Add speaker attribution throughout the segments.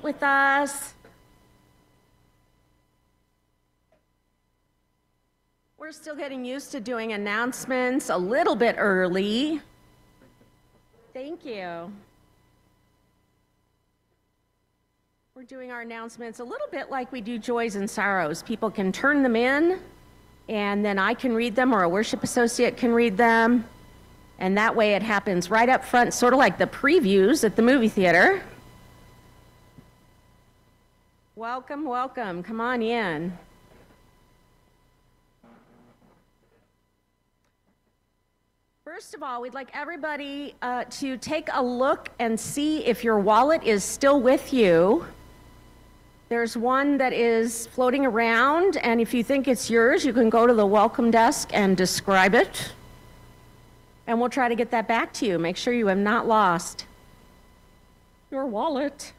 Speaker 1: With us. We're still getting used to doing announcements a little bit early. Thank you. We're doing our announcements a little bit like we do joys and sorrows. People can turn them in, and then I can read them, or a worship associate can read them. And that way it happens right up front, sort of like the previews at the movie theater. Welcome, welcome. Come on in. First of all, we'd like everybody to take a look and see if your wallet is still with you. There's one that is floating around, and if you think it's yours, you can go to the welcome desk and describe it. And we'll try to get that back to you. Make sure you have not lost your wallet.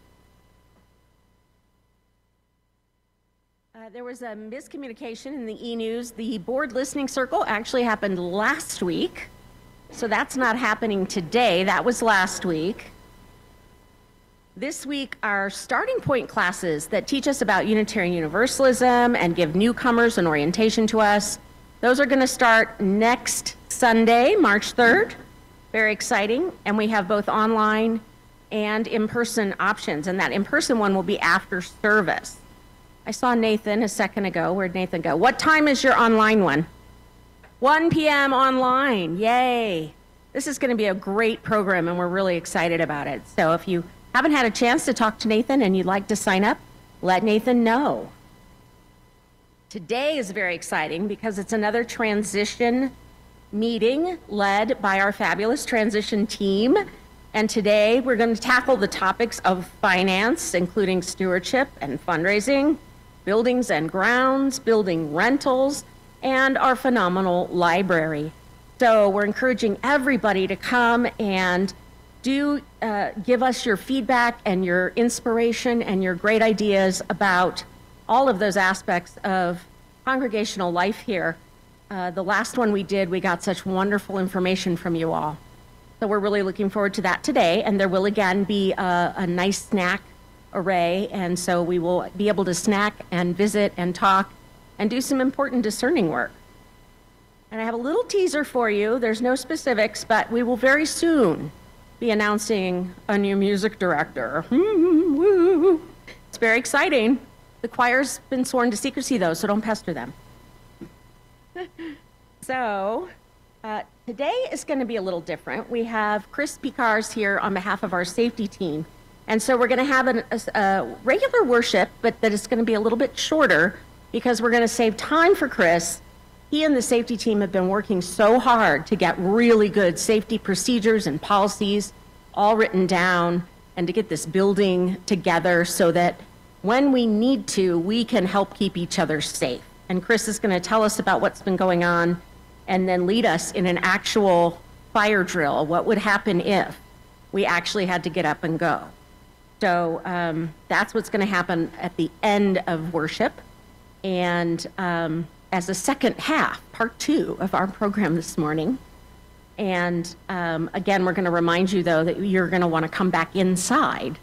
Speaker 1: There was a miscommunication in the e-news. The board listening circle actually happened last week. So that's not happening today. That was last week. This week, our starting point classes that teach us about Unitarian Universalism and give newcomers an orientation to us, those are going to start next Sunday, March 3rd. Very exciting. And we have both online and in-person options. And that in-person one will be after service. I saw Nathan a second ago. Where'd Nathan go? What time is your online one? 1 p.m. online. Yay. This is going to be a great program, and we're really excited about it. So if you haven't had a chance to talk to Nathan and you'd like to sign up, let Nathan know. Today is very exciting because it's another transition meeting led by our fabulous transition team. And today we're going to tackle the topics of finance, including stewardship and fundraising, buildings and grounds, building rentals, and our phenomenal library. So we're encouraging everybody to come and give us your feedback and your inspiration and your great ideas about all of those aspects of congregational life here. The last one we did, we got such wonderful information from you all. So we're really looking forward to that today, and there will again be a nice snack array, and so we will be able to snack and visit and talk and do some important discerning work. And I have a little teaser for you. There's no specifics, but we will very soon be announcing a new music director. It's very exciting. The choir's been sworn to secrecy, though, so don't pester them. So today is going to be a little different. We have Chris Picars here on behalf of our safety team. And so we're going to have a regular worship, but that is going to be a little bit shorter because we're going to save time for Chris. He and the safety team have been working so hard to get really good safety procedures and policies all written down and to get this building together so that when we need to, we can help keep each other safe. And Chris is going to tell us about what's been going on and then lead us in an actual fire drill. What would happen if we actually had to get up and go? So that's what's going to happen at the end of worship. And as a second half, part 2 of our program this morning. And again, we're going to remind you, though, that you're going to want to come back inside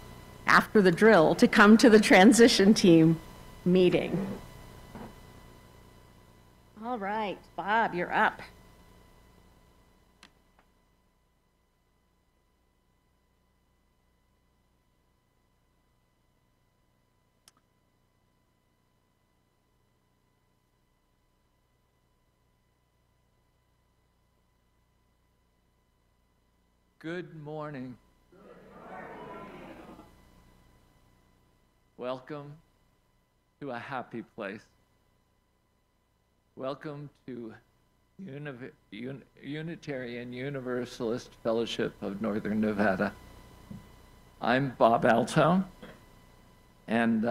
Speaker 1: after the drill to come to the transition team meeting. All right, Bob, you're up.
Speaker 2: Good morning. Welcome to a happy place. Welcome to Unitarian Universalist Fellowship of Northern Nevada. I'm Bob Alto, and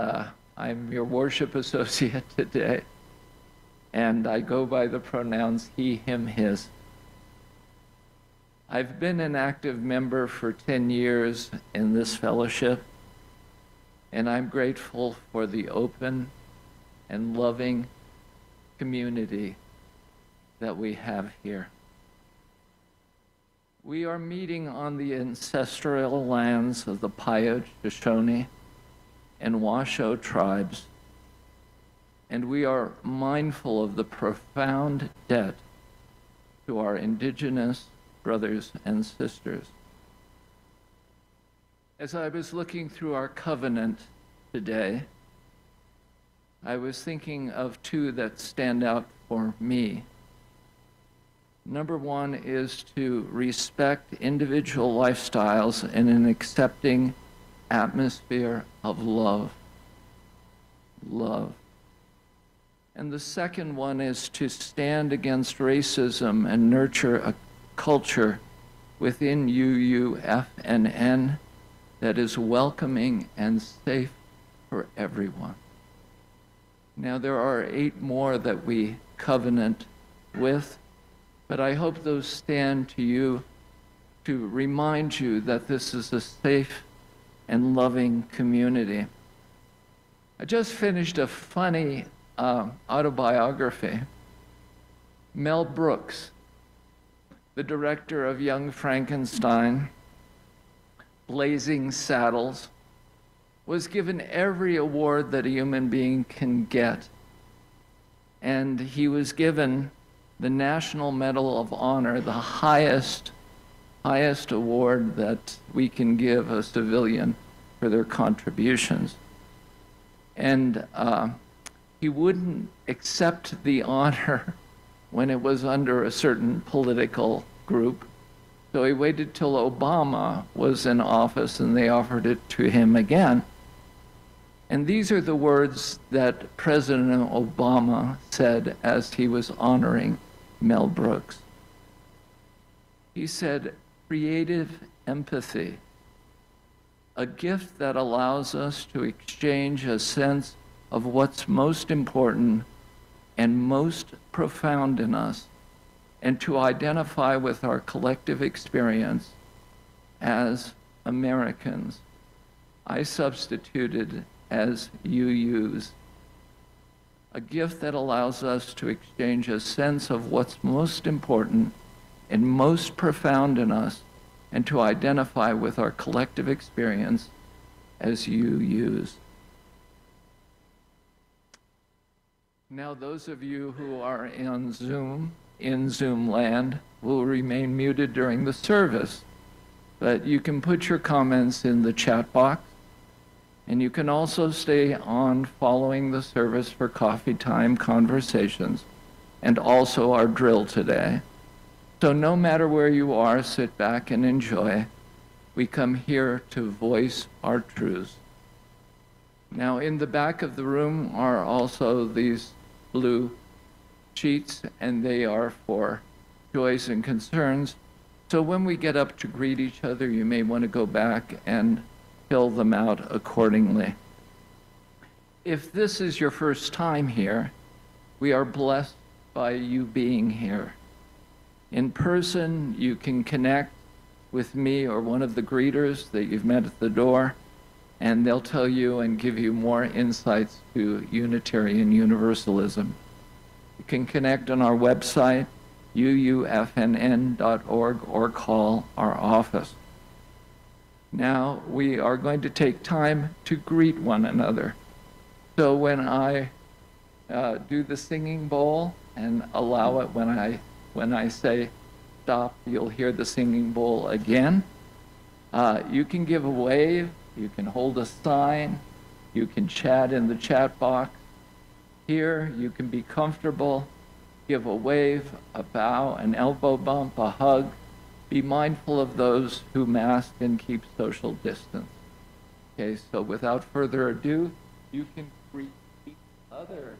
Speaker 2: I'm your worship associate today. And I go by the pronouns he, him, his. I've been an active member for 10 years in this fellowship, and I'm grateful for the open and loving community that we have here. We are meeting on the ancestral lands of the Paiute, Shoshone, and Washoe tribes, and we are mindful of the profound debt to our Indigenous brothers and sisters. As I was looking through our covenant today, I was thinking of two that stand out for me. Number one is to respect individual lifestyles in an accepting atmosphere of love. Love. And the second one is to stand against racism and nurture a culture within UUFNN that is welcoming and safe for everyone. Now, there are 8 more that we covenant with, but I hope those stand to you to remind you that this is a safe and loving community. I just finished a funny autobiography. Mel Brooks, the director of Young Frankenstein, Blazing Saddles, was given every award that a human being can get. And he was given the National Medal of Honor, the highest award that we can give a civilian for their contributions. And he wouldn't accept the honor when it was under a certain political group. So he waited till Obama was in office and they offered it to him again. And these are the words that President Obama said as he was honoring Mel Brooks. He said, "Creative empathy, a gift that allows us to exchange a sense of what's most important and most profound in us, and to identify with our collective experience as Americans." I substituted as UUs. A gift that allows us to exchange a sense of what's most important and most profound in us, and to identify with our collective experience as UUs. Now, those of you who are in Zoom land, will remain muted during the service, but you can put your comments in the chat box, and you can also stay on following the service for coffee time conversations, and also our drill today. So no matter where you are, sit back and enjoy. We come here to voice our truths. Now, in the back of the room are also these blue sheets, and they are for joys and concerns. So when we get up to greet each other, you may want to go back and fill them out accordingly. If this is your first time here, we are blessed by you being here. In person, you can connect with me or one of the greeters that you've met at the door, and they'll tell you and give you more insights to Unitarian Universalism. You can connect on our website, uufnn.org, or call our office. Now, we are going to take time to greet one another. So when I do the singing bowl and allow it, when I say stop, you'll hear the singing bowl again. You can give a wave, you can hold a sign, you can chat in the chat box. Here, you can be comfortable, give a wave, a bow, an elbow bump, a hug. Be mindful of those who mask and keep social distance. Okay, so without further ado, you can greet each other.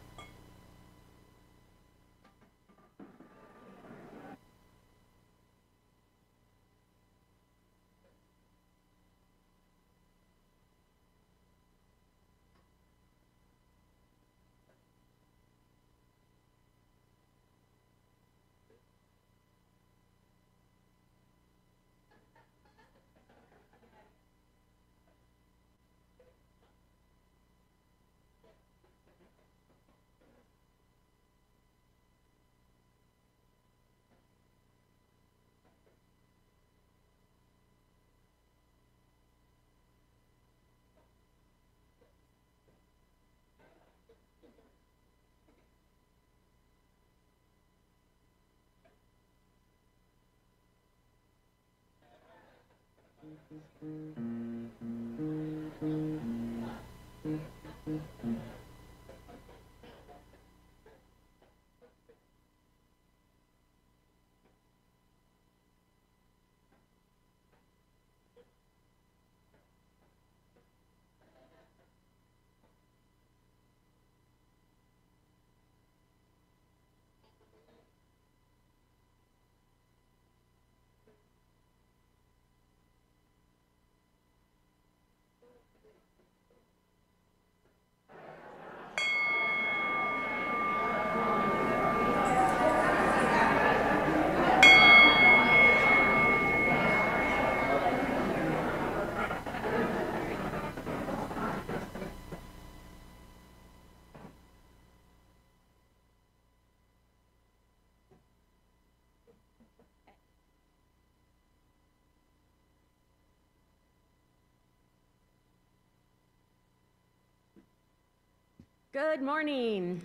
Speaker 1: Good morning.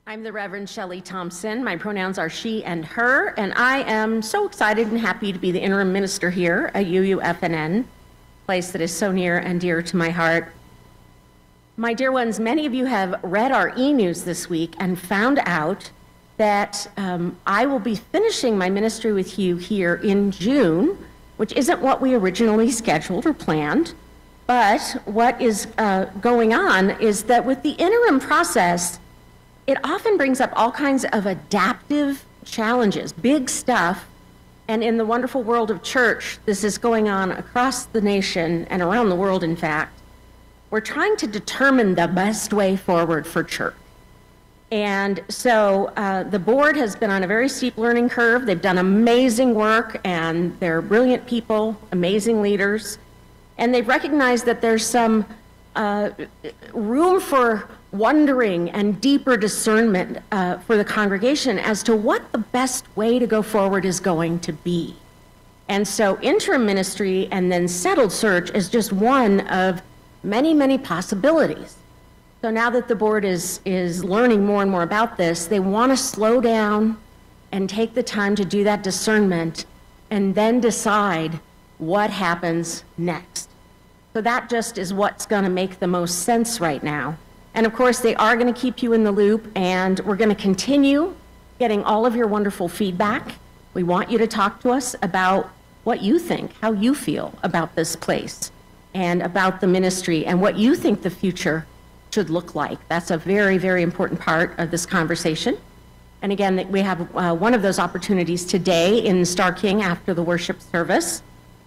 Speaker 1: I'm the Reverend Shelley Thompson. My pronouns are she and her, and I am so excited and happy to be the interim minister here at UUFNN, a place that is so near and dear to my heart. My dear ones, many of you have read our e-news this week and found out that I will be finishing my ministry with you here in June, which isn't what we originally scheduled or planned. But what is going on is that with the interim process, it often brings up all kinds of adaptive challenges, big stuff. And in the wonderful world of church, this is going on across the nation and around the world, in fact. We're trying to determine the best way forward for church. And so the board has been on a very steep learning curve. They've done amazing work, and they're brilliant people, amazing leaders. And they've recognized that there's some room for wondering and deeper discernment for the congregation as to what the best way to go forward is going to be. And so interim ministry and then settled search is just one of many, many possibilities. So now that the board is learning more and more about this, they want to slow down and take the time to do that discernment and then decide what happens next. So that just is what's going to make the most sense right now. And of course, they are going to keep you in the loop, and we're going to continue getting all of your wonderful feedback. We want you to talk to us about what you think, how you feel about this place and about the ministry and what you think the future should look like. That's a very, very important part of this conversation. And again, we have one of those opportunities today in Star King after the worship service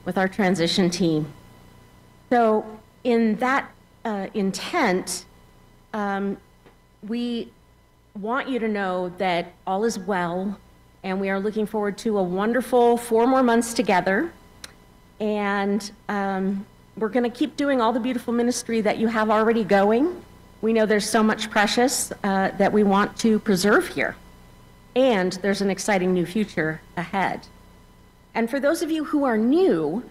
Speaker 1: with our transition team. So in that intent, we want you to know that all is well, and we are looking forward to a wonderful 4 more months together. And we're going to keep doing all the beautiful ministry that you have already going. We know there's so much precious that we want to preserve here. And there's an exciting new future ahead. And for those of you who are new,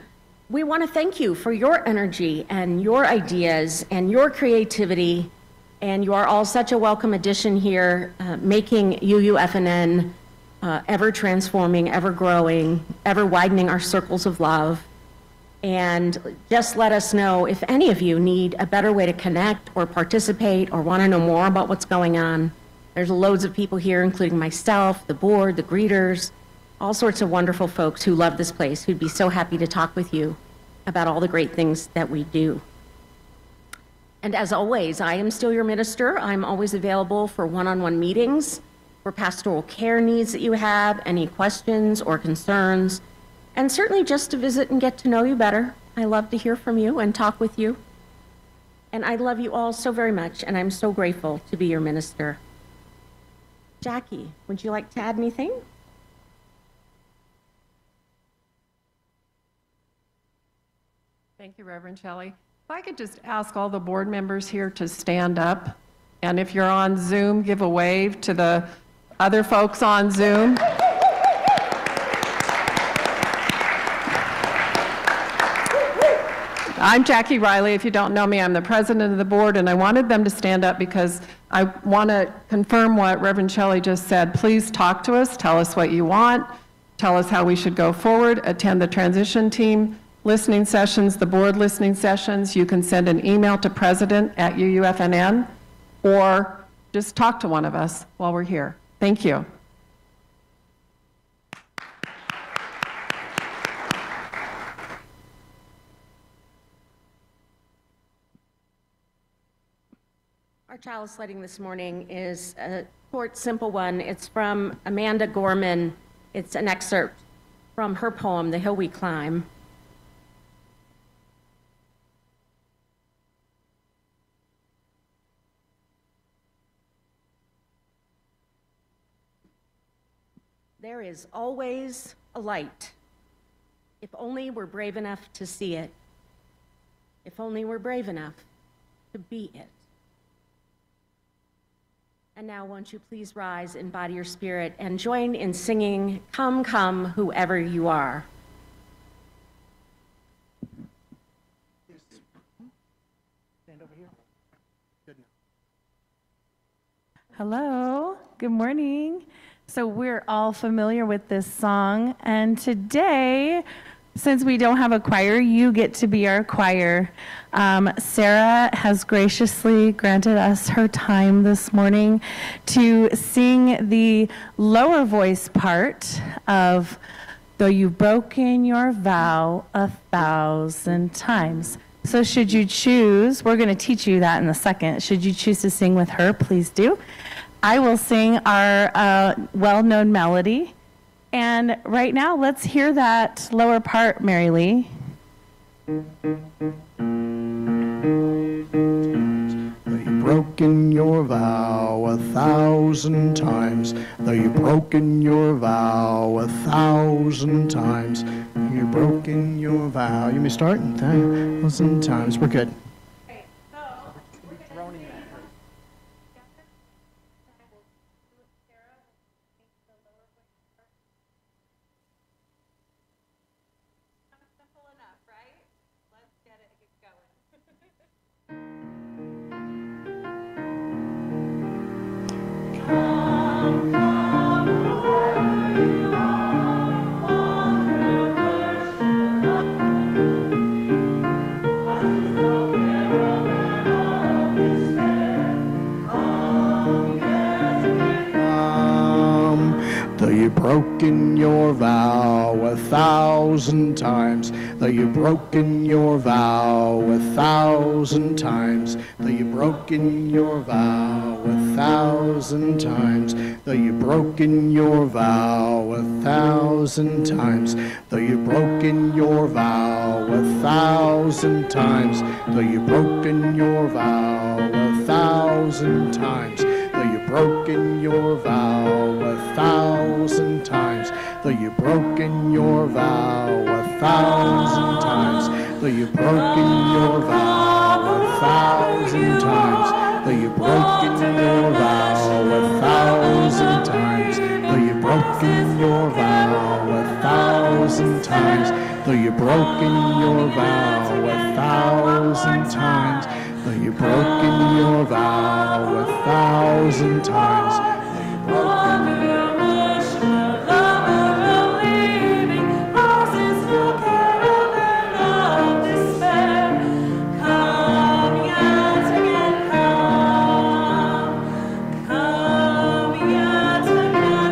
Speaker 1: we want to thank you for your energy and your ideas and your creativity. And you are all such a welcome addition here, making UUFNN ever transforming, ever growing, ever widening our circles of love. And just let us know if any of you need a better way to connect or participate or want to know more about what's going on. There's loads of people here, including myself, the board, the greeters, all sorts of wonderful folks who love this place, who'd be so happy to talk with you about all the great things that we do. And as always, I am still your minister. I'm always available for one-on-one meetings, for pastoral care needs that you have, any questions or concerns, and certainly just to visit and get to know you better. I love to hear from you and talk with you. And I love you all so very much, and I'm so grateful to be your minister. Jackie, would you like to add anything?
Speaker 3: Thank you, Reverend Shelley. If I could just ask all the board members here to stand up, and if you're on Zoom, give a wave to the other folks on Zoom. I'm Jackie Riley. If you don't know me, I'm the president of the board, and I wanted them to stand up because I want to confirm what Reverend Shelley just said. Please talk to us, tell us what you want, tell us how we should go forward, attend the transition team listening sessions, the board listening sessions. You can send an email to president@UUFNN, or just talk to one of us while we're here. Thank you.
Speaker 1: Our chalice lighting this morning is a short, simple one. It's from Amanda Gorman. It's an excerpt from her poem, The Hill We Climb. There is always a light, if only we're brave enough to see it, if only we're brave enough to be it. And now, won't you please rise in body or spirit and join in singing, Come, Come, Whoever You Are.
Speaker 4: Stand over here. Good.
Speaker 5: Hello, good morning. So we're all familiar with this song, and today, since we don't have a choir, you get to be our choir. Sarah has graciously granted us her time this morning to sing the lower voice part of Though You've Broken Your Vow 1,000 Times. So should you choose, we're going to teach you that in a second, should you choose to sing with her, please do. I will sing our well-known melody. And right now, let's hear that lower part, Mary Lee.
Speaker 4: Though you've broken your vow 1,000 times, though you've broken your vow 1,000 times, you've broken your vow. You may start 1,000 times. We're good. Broken your vow 1,000 times, though you've broken your vow 1,000 times, though you've broken your vow 1,000 times, though you've broken your vow 1,000 times, though you've broken your vow 1,000 times, though you've broken your vow 1,000 times, though you've broken your vow 1,000 times, though you've broken your vow 1,000 times, though you've broken your vow 1,000 times, though you've broken your vow 1,000 times, though you've broken your vow 1,000 times, though you've broken your vow 1,000 times, though you've broken your vow 1,000 times, though you've broken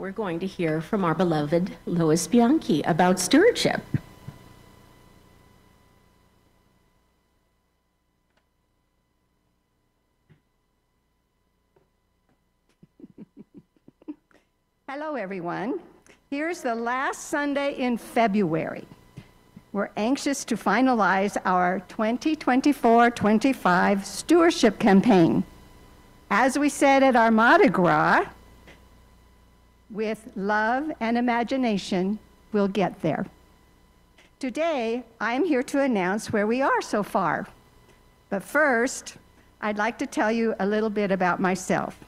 Speaker 1: We're going to hear from our beloved Lois Bianchi about stewardship.
Speaker 6: Hello, everyone. Here's the last Sunday in February. We're anxious to finalize our 2024-25 stewardship campaign. As we said at our Mardi Gras, with love and imagination, we'll get there. Today, I'm here to announce where we are so far. But first, I'd like to tell you a little bit about myself.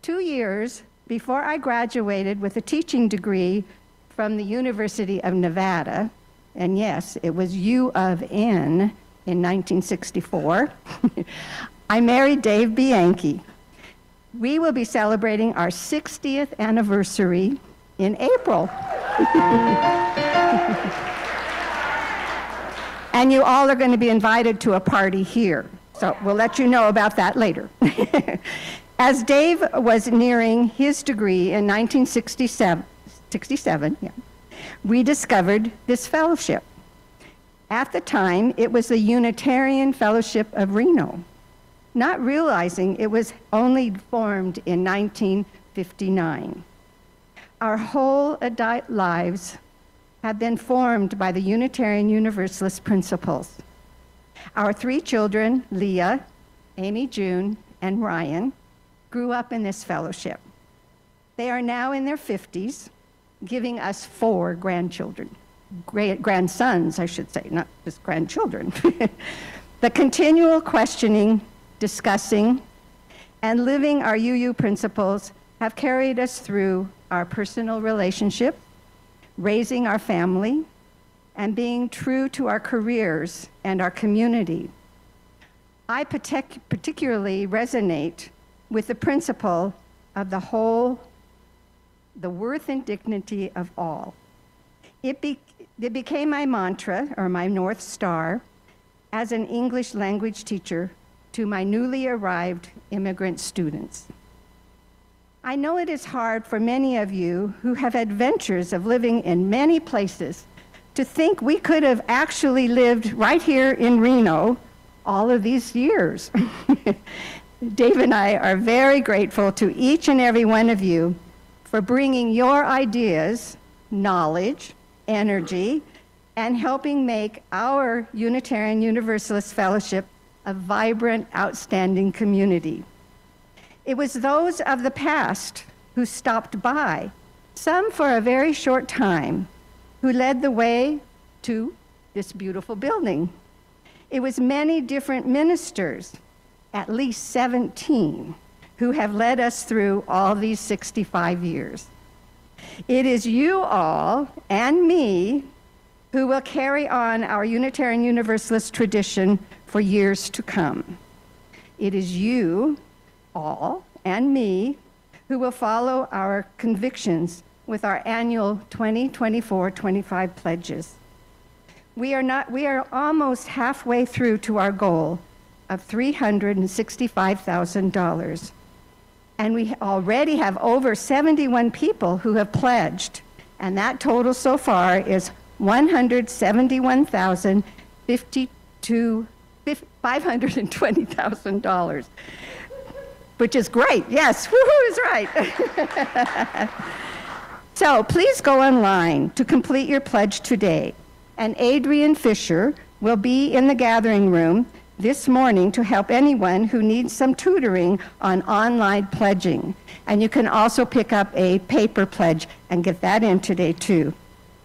Speaker 6: 2 years before I graduated with a teaching degree from the University of Nevada, and yes, it was U of N in 1964, I married Dave Bianchi. We will be celebrating our 60th anniversary in April. And you all are going to be invited to a party here. So we'll let you know about that later. As Dave was nearing his degree in 1967, we discovered this fellowship. At the time, it was the Unitarian Fellowship of Reno, not realizing it was only formed in 1959. Our whole adult lives have been formed by the Unitarian Universalist principles. Our 3 children, Leah, Amy June, and Ryan, grew up in this fellowship. They are now in their 50s, giving us 4 grandchildren. Grandsons, I should say, not just grandchildren. The continual questioning, discussing, and living our UU principles have carried us through our personal relationship, raising our family, and being true to our careers and our community. I particularly resonate with the principle of the whole, the worth and dignity of all. It became my mantra, or my North Star, as an English language teacher to my newly arrived immigrant students. I know it is hard for many of you who have adventures of living in many places to think we could have actually lived right here in Reno all of these years. Dave and I are very grateful to each and every one of you for bringing your ideas, knowledge, energy, and helping make our Unitarian Universalist Fellowship a vibrant, outstanding community. It was those of the past who stopped by, some for a very short time, who led the way to this beautiful building. It was many different ministers, at least 17, who have led us through all these 65 years. It is you all and me who will carry on our Unitarian Universalist tradition for years to come. It is you all and me who will follow our convictions with our annual 2024-25 pledges. We are almost halfway through to our goal of $365,000. And we already have over 71 people who have pledged. And that total so far is $520,000, which is great. Yes, woohoo is right. So please go online to complete your pledge today. And Adrian Fisher will be in the gathering room this morning to help anyone who needs some tutoring on online pledging. And you can also pick up a paper pledge and get that in today too.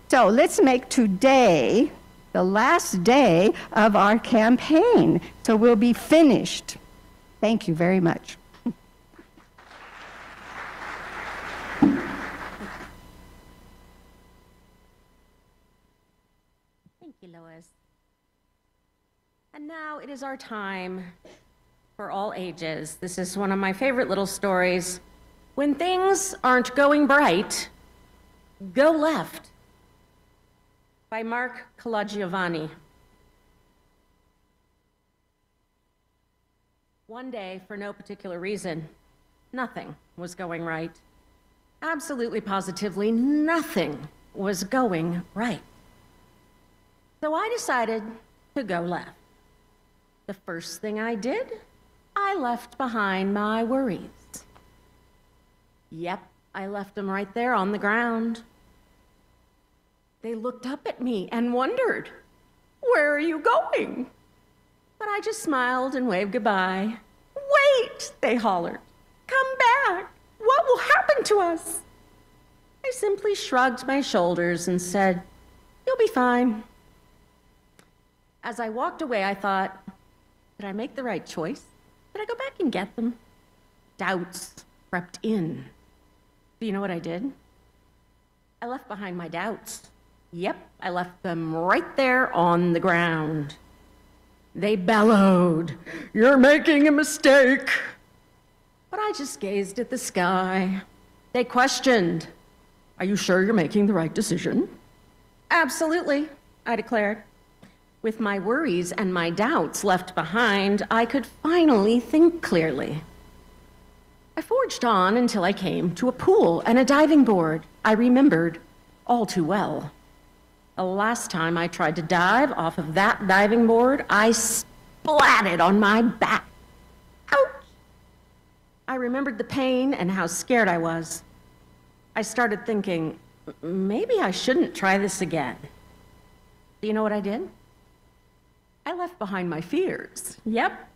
Speaker 6: So let's make today the last day of our campaign. So we'll be finished. Thank you very much.
Speaker 1: Thank you, Lois. And now it is our time for all ages. This is one of my favorite little stories. When things aren't going bright, go left, by Mark Calagiovanni. One day, for no particular reason, nothing was going right. Absolutely, positively, nothing was going right. So I decided to go left. The first thing I did, I left behind my worries. Yep, I left them right there on the ground. They looked up at me and wondered, "Where are you going?" But I just smiled and waved goodbye. "Wait," they hollered. "Come back. What will happen to us?" I simply shrugged my shoulders and said, "You'll be fine." As I walked away, I thought, did I make the right choice? Did I go back and get them? Doubts crept in. Do you know what I did? I left behind my doubts. Yep, I left them right there on the ground. They bellowed, "You're making a mistake." But I just gazed at the sky. They questioned, "Are you sure you're making the right decision?" "Absolutely," I declared. With my worries and my doubts left behind, I could finally think clearly. I forged on until I came to a pool and a diving board I remembered all too well. The last time I tried to dive off of that diving board, I splatted on my back. Ouch! I remembered the pain and how scared I was. I started thinking, maybe I shouldn't try this again. Do you know what I did? I left behind my fears. Yep,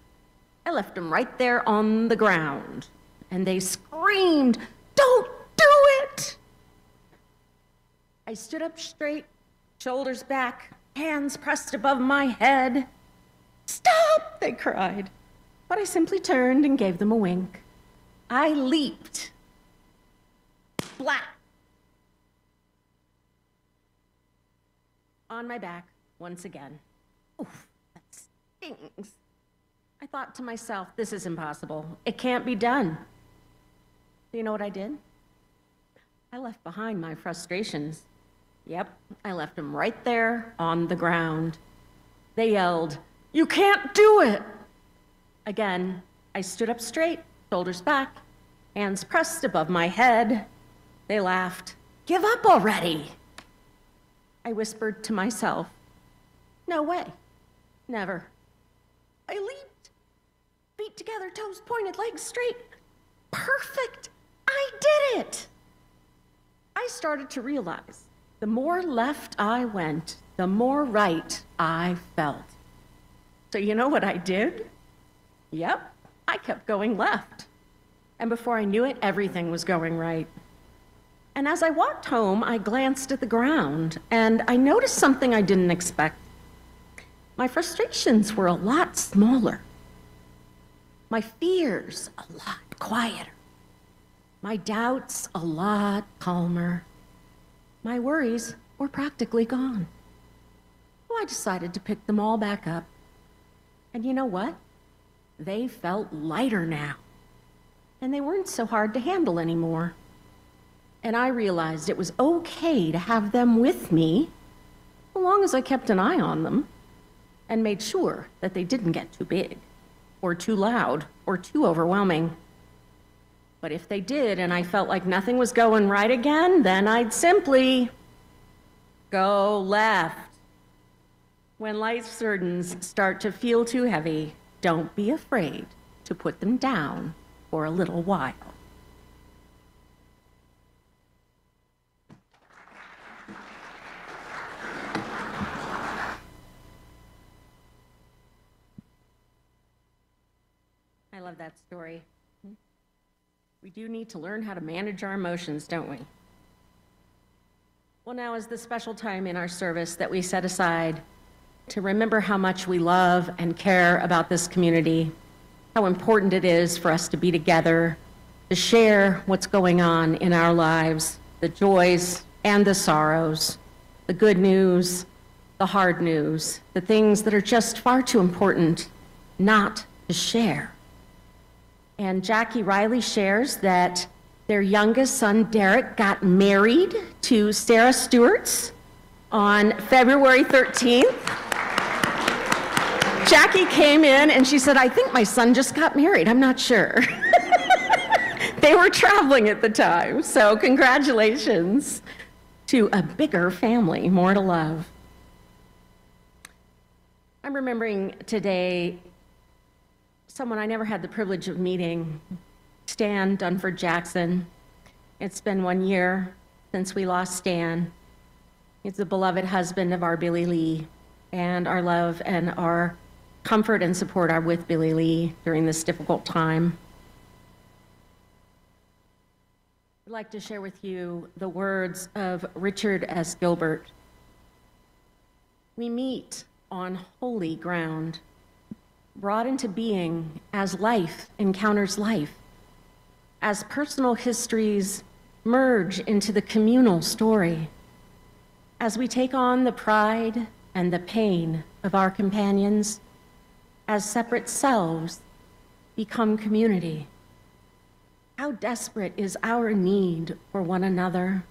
Speaker 1: I left them right there on the ground. And they screamed, "Don't do it!" I stood up straight, shoulders back, hands pressed above my head. "Stop!" they cried. But I simply turned and gave them a wink. I leaped. Splat! On my back once again. Oof, that stings. I thought to myself, this is impossible. It can't be done. Do you know what I did? I left behind my frustrations. Yep, I left them right there on the ground. They yelled, "You can't do it!" Again, I stood up straight, shoulders back, hands pressed above my head. They laughed. "Give up already!" I whispered to myself, "No way, never." I leaped, feet together, toes pointed, legs straight. Perfect! I did it! I started to realize the more left I went, the more right I felt. So you know what I did? Yep, I kept going left. And before I knew it, everything was going right. And as I walked home, I glanced at the ground, and I noticed something I didn't expect. My frustrations were a lot smaller. My fears a lot quieter. My doubts a lot calmer. My worries were practically gone. So I decided to pick them all back up. And you know what? They felt lighter now. And they weren't so hard to handle anymore. And I realized it was okay to have them with me, as long as I kept an eye on them and made sure that they didn't get too big, or too loud, or too overwhelming. But if they did, and I felt like nothing was going right again, then I'd simply go left. When life's burdens start to feel too heavy, don't be afraid to put them down for a little while. I love that story. We do need to learn how to manage our emotions, don't we? Well, now is the special time in our service that we set aside to remember how much we love and care about this community, how important it is for us to be together, to share what's going on in our lives, the joys and the sorrows, the good news, the hard news, the things that are just far too important not to share. And Jackie Riley shares that their youngest son, Derek, got married to Sarah Stewart's on February 13th. Jackie came in and she said, "I think my son just got married. I'm not sure." They were traveling at the time, so congratulations to a bigger family, more to love. I'm remembering today someone I never had the privilege of meeting, Stan Dunford Jackson. It's been 1 year since we lost Stan. He's the beloved husband of our Billy Lee, and our love and our comfort and support are with Billy Lee during this difficult time. I'd like to share with you the words of Richard S. Gilbert. We meet on holy ground, brought into being as life encounters life, as personal histories merge into the communal story. as we take on the pride and the pain of our companions, as separate selves become community. How desperate is our need for one another,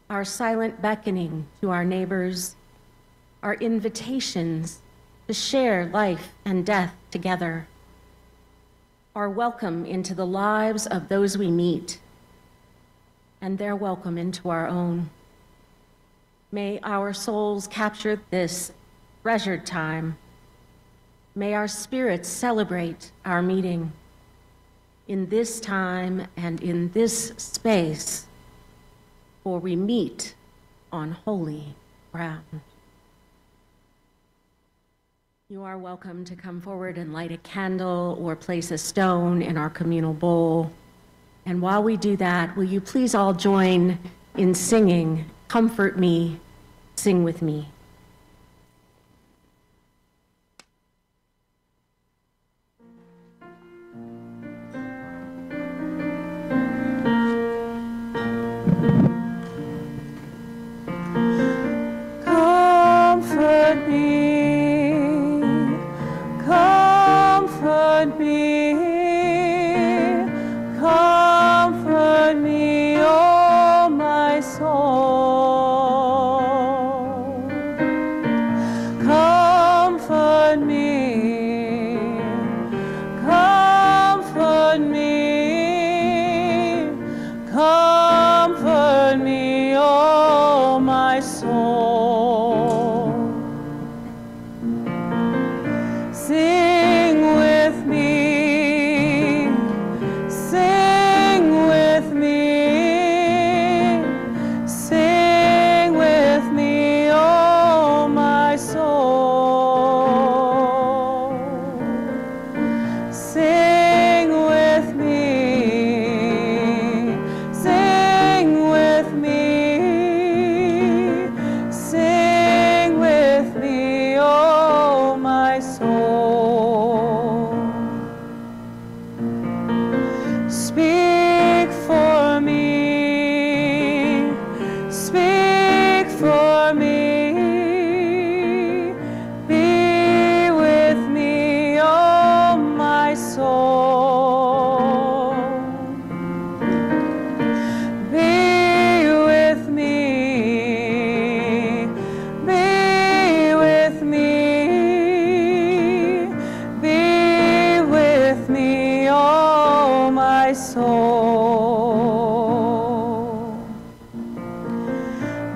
Speaker 1: our silent beckoning to our neighbors, our invitations to share life and death together, our welcome into the lives of those we meet, and their welcome into our own. May our souls capture this treasured time. May our spirits celebrate our meeting in this time and in this space, for we meet on holy ground. You are welcome to come forward and light a candle or place a stone in our communal bowl. And while we do that, will you please all join in singing, "Comfort Me, Sing With Me."
Speaker 5: Comfort me, comfort me, comfort me, oh my soul. Comfort me, comfort me, comfort me, oh my soul. Sing with me, sing with me, sing with me, oh my soul. Sing with me, sing with me, sing with me, oh my soul. Speak for me, speak for me, be with me, oh my soul. Be with me, be with me, be with me, oh my soul.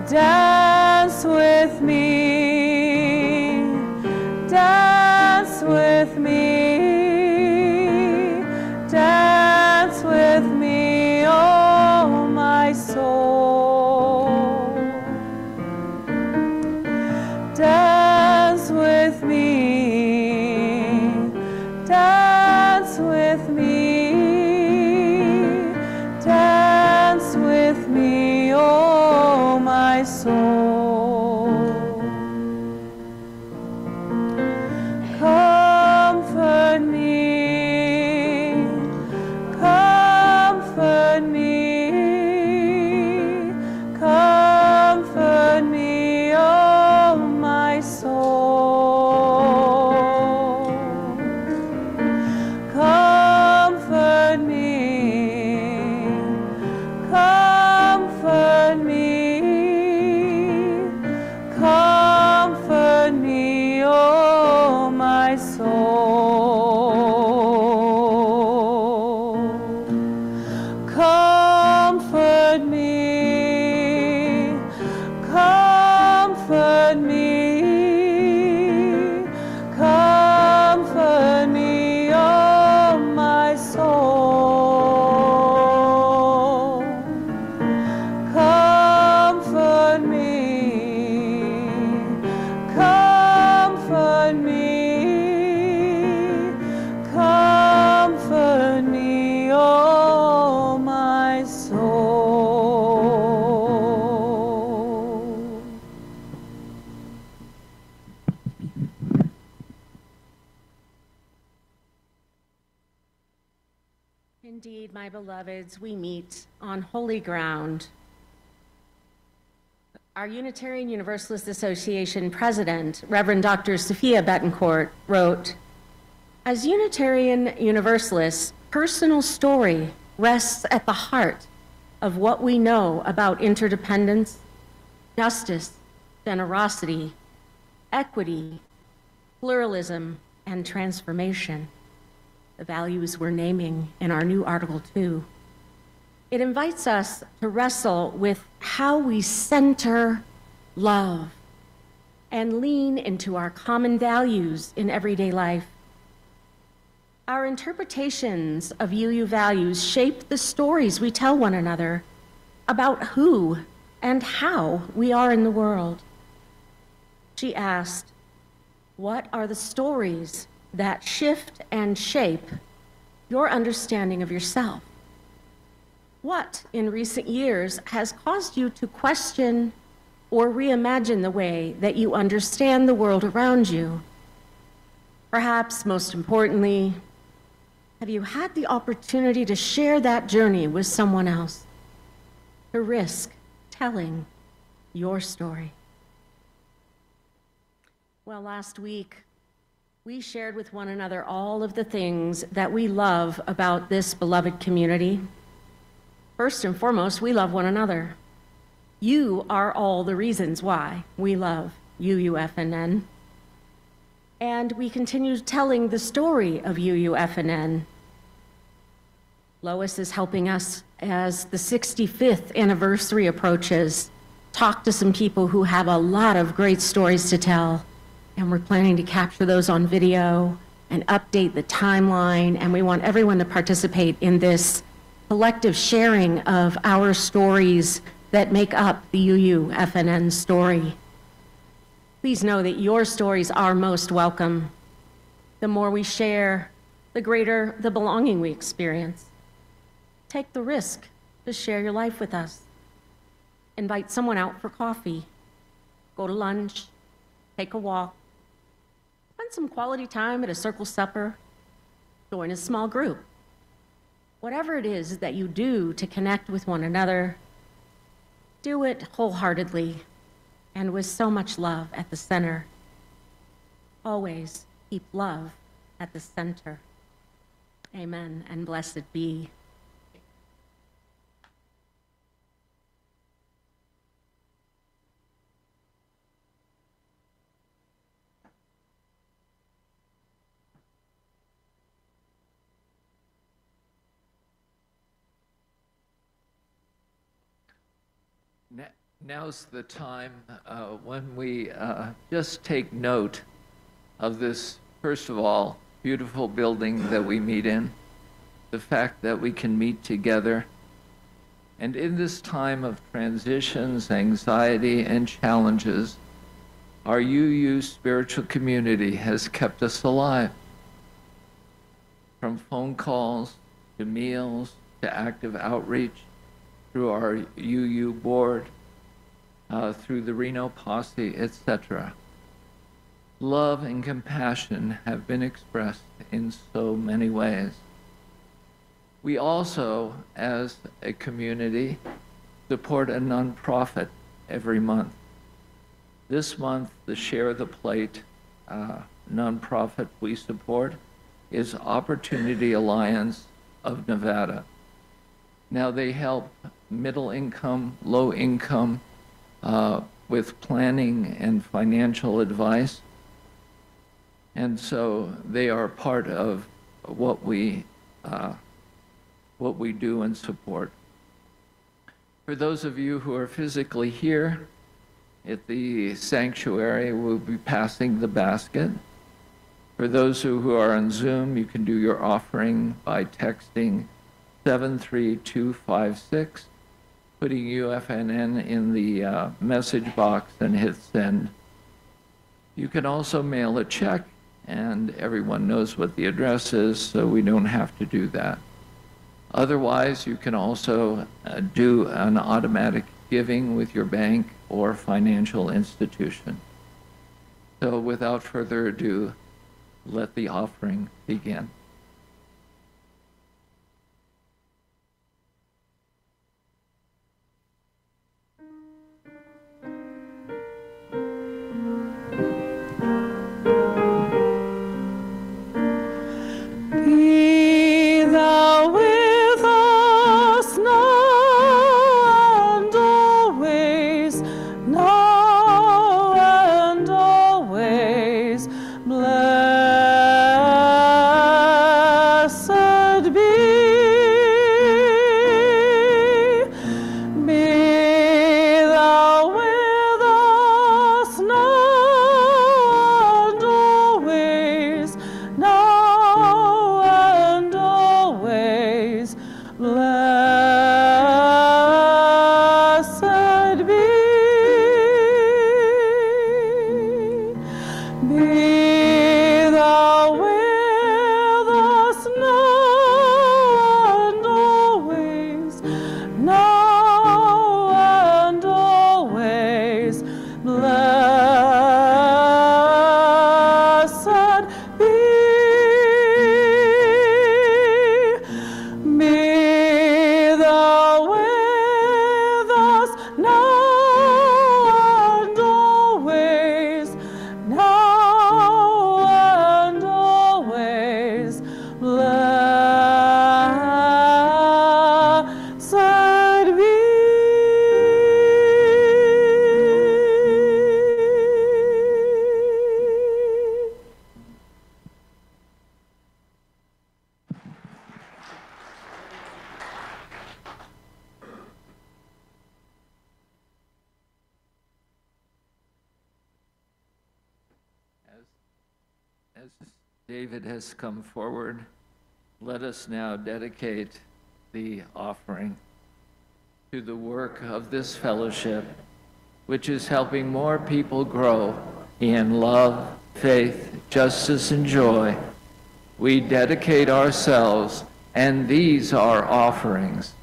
Speaker 5: Dance with me, dance with me, dance with me, oh my soul. Dance with me, dance with me, dance with me, oh my soul. Comfort me, comfort me, comfort me, oh my soul. Comfort me, comfort me, comfort me, oh my soul. Comfort me, comfort me, comfort me, oh my soul. Comfort me, comfort me, comfort me, oh my soul.
Speaker 1: Indeed, my beloveds, we meet on holy ground. Our Unitarian Universalist Association president, Reverend Dr. Sophia Betancourt, wrote, "As Unitarian Universalists, personal story rests at the heart of what we know about interdependence, justice, generosity, equity, pluralism, and transformation, the values we're naming in our new Article 2. It invites us to wrestle with how we center love and lean into our common values in everyday life. Our interpretations of UU values shape the stories we tell one another about who and how we are in the world." She asked, "What are the stories that shift and shape your understanding of yourself? What in recent years has caused you to question or reimagine the way that you understand the world around you? Perhaps most importantly, have you had the opportunity to share that journey with someone else, to risk telling your story?" Well, last week, we shared with one another all of the things that we love about this beloved community. First and foremost, we love one another. You are all the reasons why we love UUFNN. And we continue telling the story of UUFNN. Lois is helping us as the 65th anniversary approaches, talk to some people who have a lot of great stories to tell. And we're planning to capture those on video and update the timeline. And we want everyone to participate in this collective sharing of our stories that make up the UUFNN story. Please know that your stories are most welcome. The more we share, the greater the belonging we experience. Take the risk to share your life with us. Invite someone out for coffee. Go to lunch. Take a walk. Spend some quality time at a circle supper. Join a small group. Whatever it is that you do to connect with one another, do it wholeheartedly and with so much love at the center. Always keep love at the center. Amen and blessed be.
Speaker 2: Now's the time when we just take note of this, first of all, beautiful building that we meet in, the fact that we can meet together. And in this time of transitions, anxiety, and challenges, our UU spiritual community has kept us alive. From phone calls to meals to active outreach, through our UU board, through the Reno Posse, etc. Love and compassion have been expressed in so many ways. We also, as a community, support a nonprofit every month. This month, the Share the Plate nonprofit we support is Opportunity Alliance of Nevada. Now, they help middle income, low income, with planning and financial advice. And so they are part of what we do and support. For those of you who are physically here at the sanctuary, we'll be passing the basket. For those who are on Zoom, you can do your offering by texting 73256. Putting UFNN in the message box and hit send. You can also mail a check, and everyone knows what the address is, so we don't have to do that. Otherwise, you can also do an automatic giving with your bank or financial institution. So without further ado, let the offering begin. As David has come forward, let us now dedicate the offering to the work of this fellowship, which is helping more people grow in love, faith, justice, and joy. We dedicate ourselves, and these are offerings.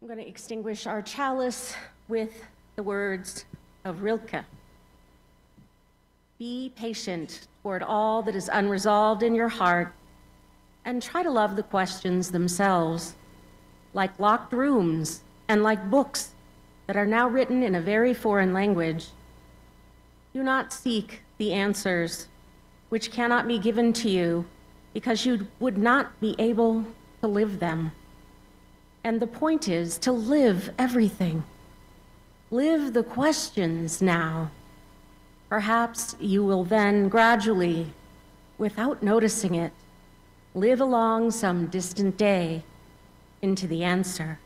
Speaker 1: I'm going to extinguish our chalice with the words of Rilke. Be patient toward all that is unresolved in your heart, and try to love the questions themselves, like locked rooms and like books that are now written in a very foreign language. Do not seek the answers which cannot be given to you because you would not be able to live them. And the point is to live everything. Live the questions now. Perhaps you will then gradually, without noticing it, live along some distant day into the answer.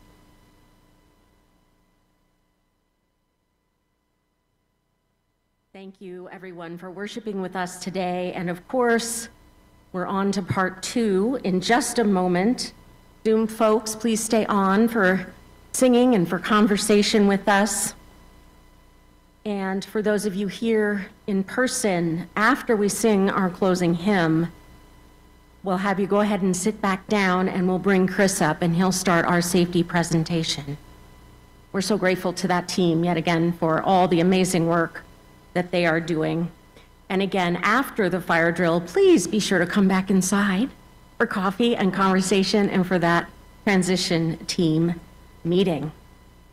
Speaker 1: Thank you, everyone, for worshiping with us today. And of course, we're on to part 2 in just a moment. Zoom folks, please stay on for singing and for conversation with us. And for those of you here in person, after we sing our closing hymn, we'll have you go ahead and sit back down, and we'll bring Chris up and he'll start our safety presentation. We're so grateful to that team yet again for all the amazing work that they are doing. And again, after the fire drill, please be sure to come back inside for coffee and conversation and for that transition team meeting.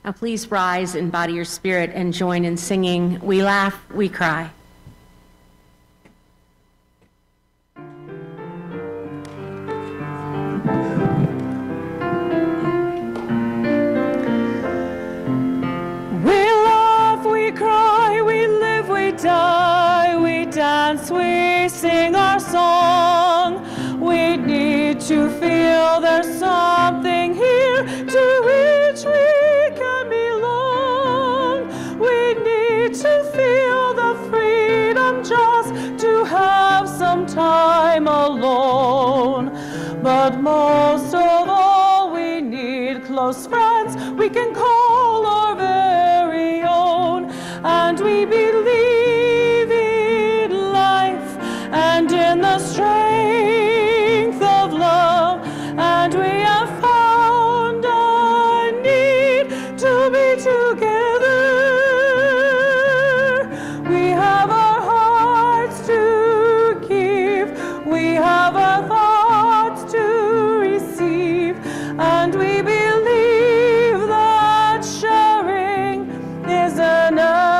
Speaker 1: Now please rise, embody your spirit, and join in singing We Laugh, We Cry.
Speaker 5: Die, we dance, we sing our song. We need to feel there's something here to which we can belong. We need to feel the freedom just to have some time alone. But most of all, we need close friends we can call our very own. And we believe in life and in the strength of love, and we have found a need to be together. We have our hearts to give, we have our thoughts to receive, and we believe that sharing is enough.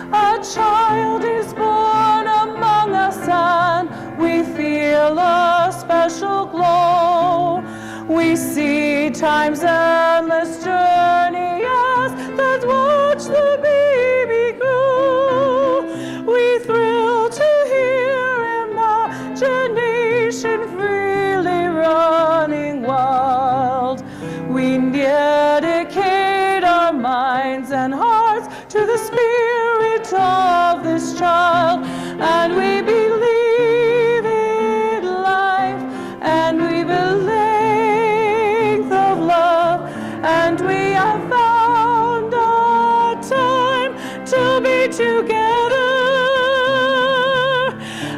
Speaker 5: A child is born among us, and we feel a special glow. We see time's endless journey as that watch the baby grow. We thrill to hear imagination freely running wild. We dedicate our minds and hearts to the spirit of this child, and we believe in life, and we believe of love, and we have found a time to be together.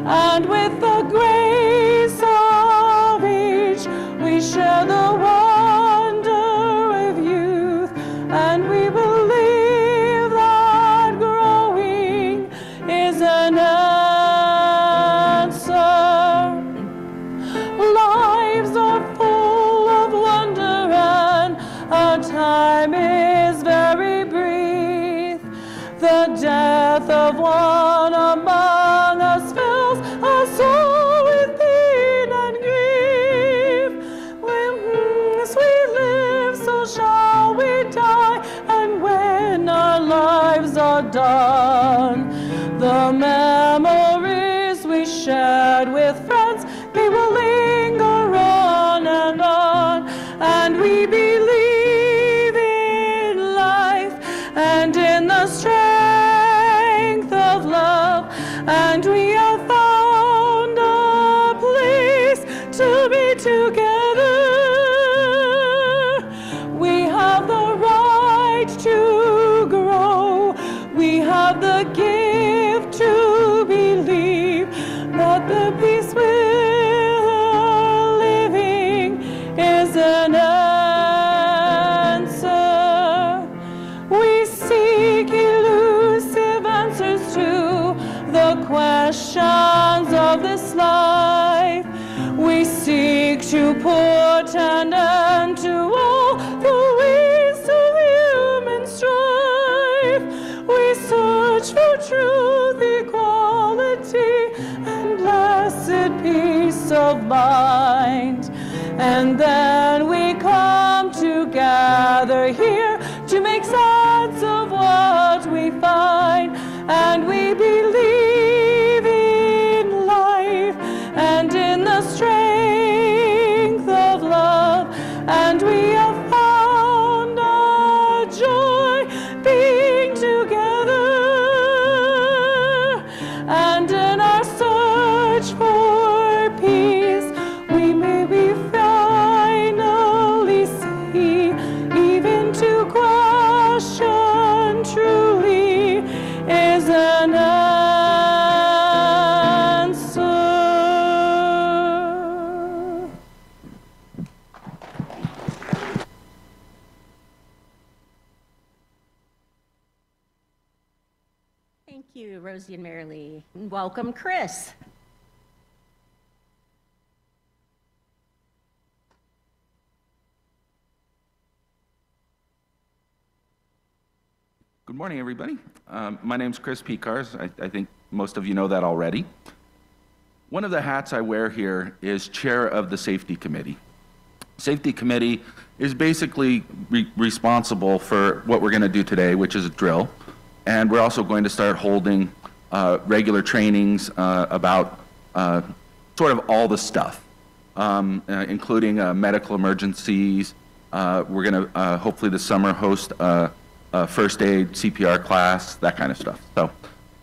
Speaker 5: And with the grace of age, we share the wonder of youth, and we believe that growing is an answer. Lives are full of wonder, and our time is very brief. The death of one among us fills us all with pain and grief. As we live, so shall we die, and when our lives are done, the memories we shared with friends, they will linger on. and we have found a place to be together. We have the right to grow. We have the gift to believe that the peace we're living is an answer. We seek elusive answers to the questions of this life. We seek to put an end to all the waste of human strife. We search for truth, equality, and blessed peace of mind. And then we come together here to make sense of what we find. And we believe in life and in the strength of love. And we have found our joy being together. And in our search for peace, we may be finally see, even to question truly is an answer.
Speaker 1: Thank you, Rosie and Marilee. And welcome, Chris.
Speaker 7: Good morning, everybody. My name's Chris Pekars. I think most of you know that already. One of the hats I wear here is chair of the safety committee. Safety committee is basically responsible for what we're going to do today, which is a drill. And we're also going to start holding regular trainings about sort of all the stuff, including medical emergencies. We're going to hopefully this summer host first aid, CPR class, that kind of stuff. So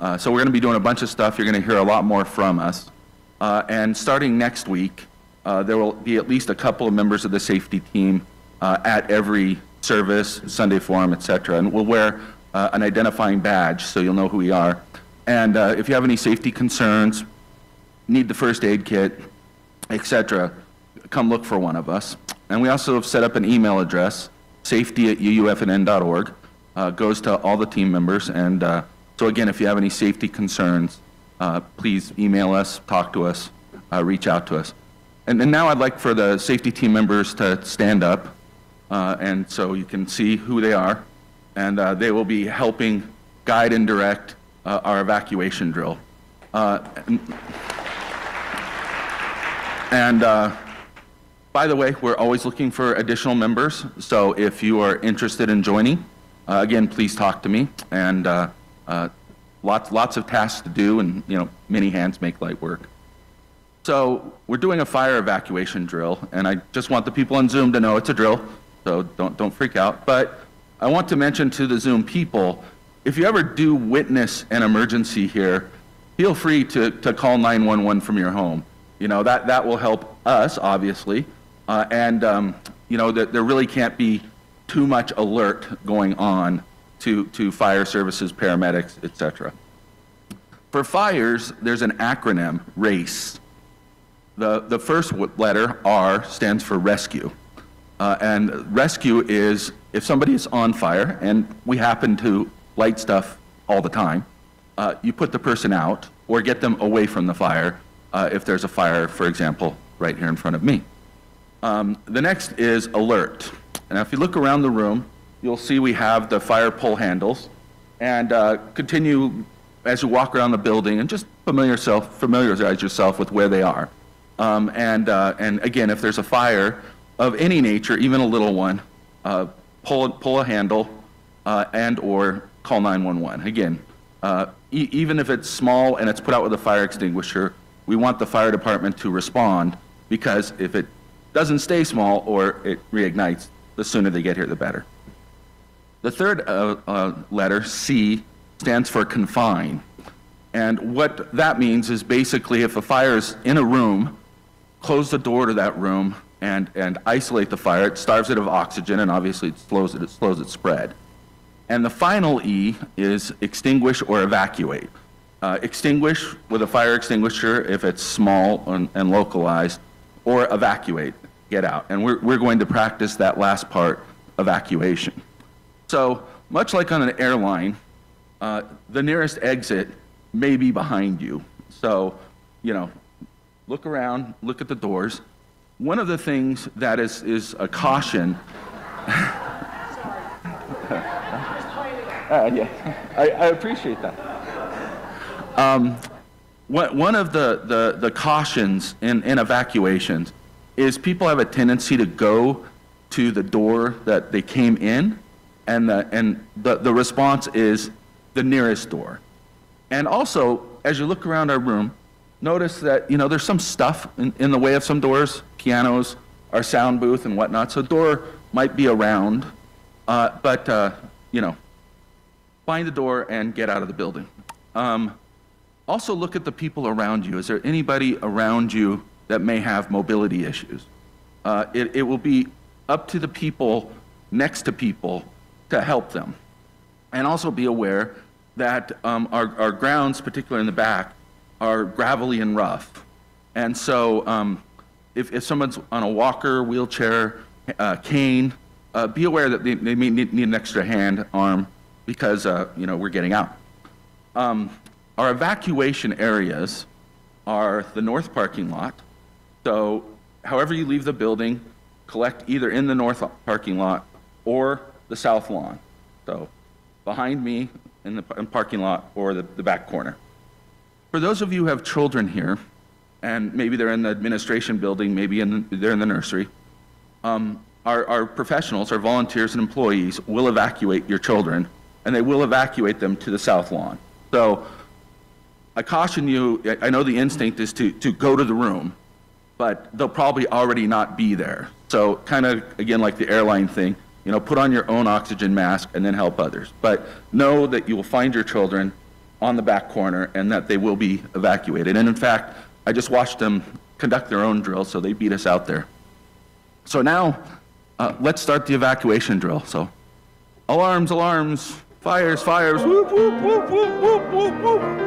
Speaker 7: we're going to be doing a bunch of stuff. You're going to hear a lot more from us. And starting next week, there will be at least a couple of members of the safety team at every service, Sunday forum, etc. And we'll wear an identifying badge so you'll know who we are. And if you have any safety concerns, need the first aid kit, etc., come look for one of us. And we also have set up an email address, safety@uufn.org. Goes to all the team members. And so again, if you have any safety concerns, please email us, talk to us, reach out to us. And now I'd like for the safety team members to stand up, and so you can see who they are. And they will be helping guide and direct our evacuation drill. By the way, we're always looking for additional members. So if you are interested in joining, again, please talk to me. And lots of tasks to do, and many hands make light work. So we're doing a fire evacuation drill, and I just want the people on Zoom to know it's a drill. So don't freak out. But I want to mention to the Zoom people, if you ever do witness an emergency here, feel free to call 911 from your home. That will help us, obviously. That there really can't be too much alert going on to fire services, paramedics, etc. For fires, there's an acronym, RACE. The first letter, R, stands for rescue. And rescue is if somebody is on fire, and we happen to light stuff all the time, you put the person out or get them away from the fire if there's a fire, for example, right here in front of me. The next is alert. And if you look around the room, you'll see we have the fire pole handles. And continue as you walk around the building and just familiarize yourself with where they are. And again, if there's a fire of any nature, even a little one, pull a handle and or call 911. Again, even if it's small and it's put out with a fire extinguisher, we want the fire department to respond, because if it doesn't stay small or it reignites, the sooner they get here, the better. The third letter, C, stands for confine. And what that means is basically if a fire is in a room, close the door to that room and isolate the fire. It starves it of oxygen, and obviously it slows its spread. And the final E is extinguish or evacuate. Extinguish with a fire extinguisher if it's small and localized, or evacuate, get out. And we're going to practice that last part, evacuation. So much like on an airline, the nearest exit may be behind you. So, look around, look at the doors. One of the things that is a caution. Yeah, I appreciate that. One of the cautions in evacuations is people have a tendency to go to the door that they came in, and the response is the nearest door. And also, as you look around our room, notice that there's some stuff in the way of some doors, pianos, our sound booth, and whatnot. So door might be around, but find the door and get out of the building. Also look at the people around you. Is there anybody around you that may have mobility issues? It will be up to the people next to people to help them. And also be aware that our grounds, particularly in the back, are gravelly and rough. And so if someone's on a walker, wheelchair, cane, be aware that they may need an extra hand, arm, because we're getting out. Our evacuation areas are the north parking lot. So however you leave the building, collect either in the north parking lot or the south lawn. So behind me in the parking lot or the back corner. For those of you who have children here, and maybe they're in the administration building, maybe they're in the nursery, our professionals, our volunteers and employees will evacuate your children, and they will evacuate them to the south lawn. So I caution you, I know the instinct is to go to the room, but they'll probably already not be there. So kind of, again, like the airline thing, put on your own oxygen mask and then help others. But know that you will find your children on the back corner and that they will be evacuated. And in fact, I just watched them conduct their own drill, so they beat us out there. So now, let's start the evacuation drill. So alarms, alarms, fires, fires, whoop, whoop, whoop, whoop, whoop, whoop, whoop.